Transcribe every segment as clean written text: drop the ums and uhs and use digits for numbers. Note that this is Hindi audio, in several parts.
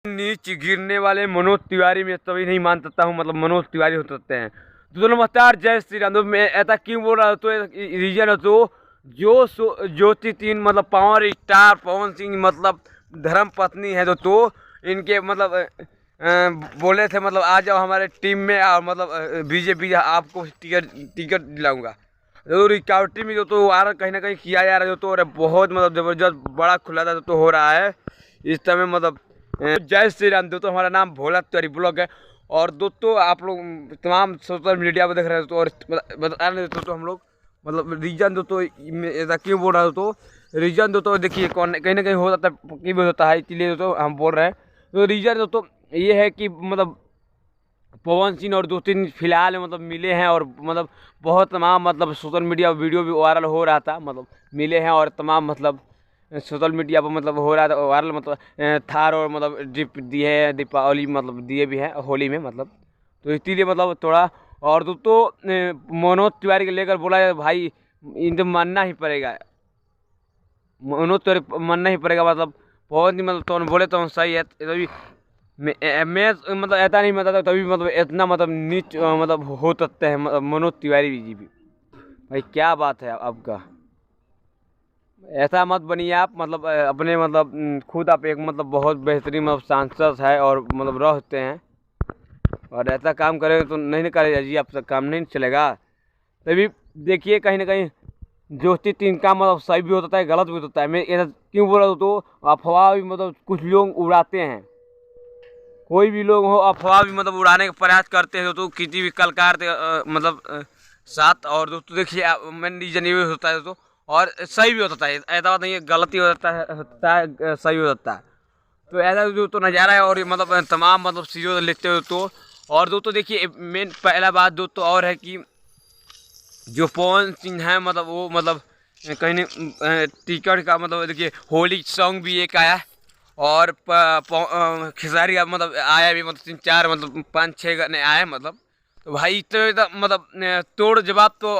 नीचे गिरने वाले मनोज तिवारी में तभी नहीं मान सकता हूँ, मतलब मनोज तिवारी हो सकते हैं। तो नमस्कार, जय श्री राम। तो मैं ऐसा क्यों बोल रहा हूँ, तो रीजन है तो ज्योति तीन मतलब पावर स्टार पवन सिंह मतलब धर्म पत्नी है तो इनके मतलब बोले थे मतलब आ जाओ हमारे टीम में और मतलब बीजेपी आपको टिकट दिलाऊंगा। तो रिकॉर्डिंग में तो आ रहा कहीं ना कहीं किया जा रहा है तो बहुत मतलब जबरदस्त बड़ा खुला था तो हो रहा है इस समय मतलब। जय श्री राम दोस्तों, हमारा नाम भोला तिवारी ब्लॉग है। और दोस्तों आप लोग तमाम सोशल मीडिया पर देख रहे हो तो और बता रहे दोस्तों हम लोग मतलब रीजन दोस्तों ऐसा क्यों बोल रहा हूँ, तो रीजन दोस्तों देखिए कौन कहीं ना कहीं हो जाता है कि भी होता है, इसलिए दोस्तों हम बोल रहे हैं। तो रीजन दोस्तों ये है कि मतलब पवन सिंह और 2-3 फिलहाल मतलब मिले हैं और मतलब बहुत तमाम मतलब सोशल मीडिया वीडियो भी वायरल हो रहा था, मतलब मिले हैं और तमाम मतलब सोशल मीडिया पर मतलब हो रहा था वायरल, मतलब थार और मतलब गिफ्ट दिए हैं, दीपावली मतलब दिए भी हैं होली में मतलब। तो इसीलिए मतलब थोड़ा और दोस्तों मनोज तिवारी को लेकर बोला है भाई इनको मानना ही पड़ेगा, मनोज तिवारी मानना ही पड़ेगा मतलब पवन सिंह मतलब तो बोले तो सही है। तभी मैं मतलब ऐसा नहीं मतलब तभी मतलब इतना मतलब नीच मतलब हो सकते हैं मतलब मनोज तिवारी जी भी। भाई क्या बात है आपका, ऐसा मत बनिए आप मतलब अपने मतलब खुद आप एक मतलब बहुत बेहतरीन मतलब सांसद है और मतलब रहते हैं और ऐसा काम करेंगे तो नहीं करेगा जी, आपसे काम नहीं चलेगा। तभी देखिए कहीं ना कहीं ज्योति तीन का मतलब सही भी होता है गलत भी होता है। मैं ऐसा क्यों बोल रहा हूँ, तो अफवाह भी मतलब कुछ लोग उड़ाते हैं, कोई भी लोग हो अफवाह भी मतलब उड़ाने का प्रयास करते हैं तो किसी भी कलाकार मतलब साथ। और दोस्तों देखिए मेन रीजन ये होता है तो और सही भी होता है, ऐसा बात नहीं है गलती होता है सही हो जाता है। तो ऐसा जो तो नज़ारा है और ये मतलब तमाम मतलब चीज़ों लेते हो तो। और दोस्तों देखिए मेन पहला बात दोस्तों और है कि जो पवन सिंह है मतलब वो मतलब कहीं नहीं टिकट का मतलब देखिए होली सॉन्ग भी एक आया और खेसारी का मतलब आया भी मतलब 3-4 मतलब 5-6 गाने आए मतलब। तो भाई इतना मतलब तोड़ जवाब तो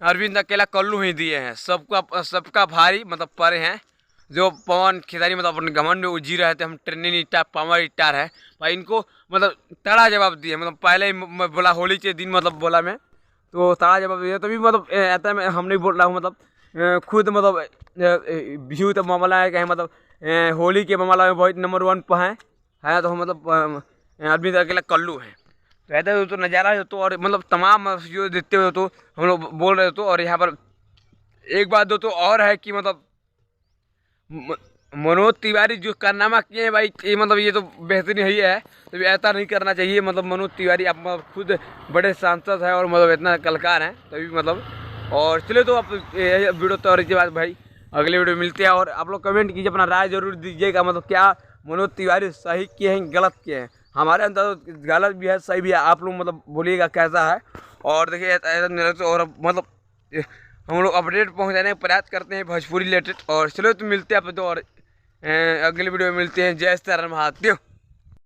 अरविंद अकेला कल्लू ही दिए हैं, सबका भारी मतलब परे हैं। जो पवन खेसारी मतलब अपने घमंड में जी रहे थे हम ट्रेनिंग स्टार पावर स्टार है, भाई इनको मतलब तड़ा जवाब दिए मतलब पहले ही मैं बोला होली के दिन मतलब बोला मैं तो तड़ा जवाब दिया। तभी मतलब ऐसा मैं हम नहीं बोल रहा हूँ मतलब खुद मतलब व्यू तो मामला है कहीं मतलब होली के मामला में बहुत नंबर 1 पर है तो मतलब आदमी अकेला कल्लू है। तो ऐसा तो नज़ारा हो तो और मतलब तमाम जो देखते हो तो हम लोग बोल रहे हो तो। और यहाँ पर एक बात दो तो और है कि मतलब मनोज तिवारी जो कारनामा किए हैं भाई ये मतलब ये तो बेहतरीन ही है। तो ऐसा नहीं करना चाहिए मतलब मनोज तिवारी आप मतलब खुद बड़े सांसद हैं और मतलब इतना कलाकार हैं तभी मतलब। और चलिए तो आप वीडियो तो और बात भाई अगले वीडियो मिलते हैं और आप लोग कमेंट कीजिए अपना राय जरूर दीजिएगा मतलब क्या मनोज तिवारी सही किए हैं गलत किए हैं। हमारे अंदर गलत भी है सही भी है, आप लोग मतलब बोलिएगा कैसा है। और देखिए ऐसा और मतलब हम लोग अपडेट पहुंचाने का प्रयास करते हैं भोजपुरी रिलेटेड। और चलो तो मिलते हैं आप तो और अगले वीडियो में मिलते हैं। जय श्री राम महादेव।